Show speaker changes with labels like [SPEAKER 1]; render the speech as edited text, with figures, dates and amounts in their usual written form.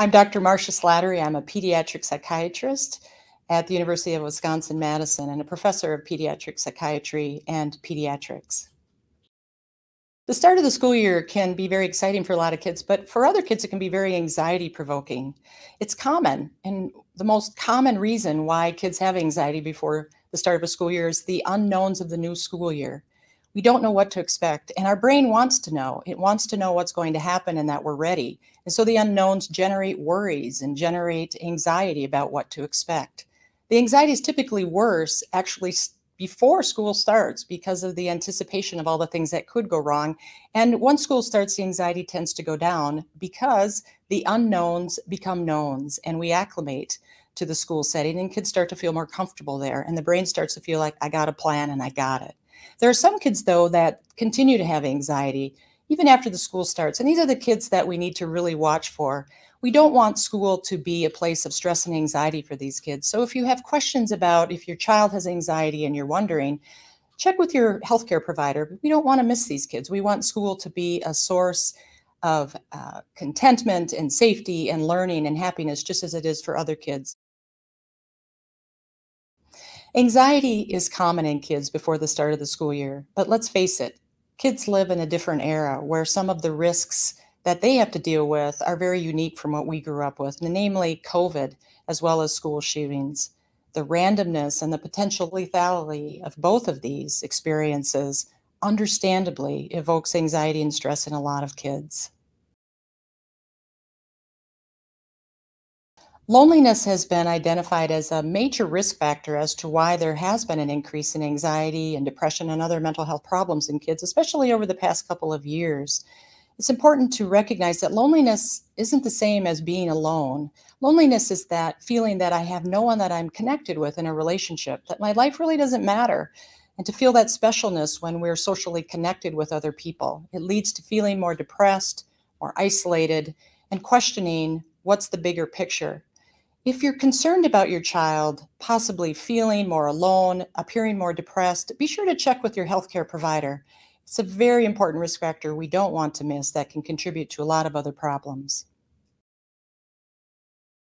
[SPEAKER 1] I'm Dr. Marcia Slattery. I'm a pediatric psychiatrist at the University of Wisconsin-Madison and a professor of pediatric psychiatry and pediatrics. The start of the school year can be very exciting for a lot of kids, but for other kids, it can be very anxiety provoking. It's common, and the most common reason why kids have anxiety before the start of a school year is the unknowns of the new school year. We don't know what to expect, and our brain wants to know. It wants to know what's going to happen and that we're ready. And so the unknowns generate worries and generate anxiety about what to expect. The anxiety is typically worse actually before school starts because of the anticipation of all the things that could go wrong. And once school starts, the anxiety tends to go down because the unknowns become knowns and we acclimate to the school setting and kids start to feel more comfortable there. And the brain starts to feel like, I got a plan and I got it. There are some kids, though, that continue to have anxiety even after the school starts. And these are the kids that we need to really watch for. We don't want school to be a place of stress and anxiety for these kids. So if you have questions about if your child has anxiety and you're wondering, check with your healthcare provider. We don't want to miss these kids. We want school to be a source of contentment and safety and learning and happiness, just as it is for other kids. Anxiety is common in kids before the start of the school year, but let's face it, kids live in a different era where some of the risks that they have to deal with are very unique from what we grew up with, namely COVID, as well as school shootings. The randomness and the potential lethality of both of these experiences understandably evokes anxiety and stress in a lot of kids. Loneliness has been identified as a major risk factor as to why there has been an increase in anxiety and depression and other mental health problems in kids, especially over the past couple of years. It's important to recognize that loneliness isn't the same as being alone. Loneliness is that feeling that I have no one that I'm connected with in a relationship, that my life really doesn't matter, and to feel that specialness when we're socially connected with other people. It leads to feeling more depressed, more isolated, and questioning what's the bigger picture. If you're concerned about your child possibly feeling more alone, appearing more depressed, be sure to check with your healthcare provider. It's a very important risk factor we don't want to miss that can contribute to a lot of other problems.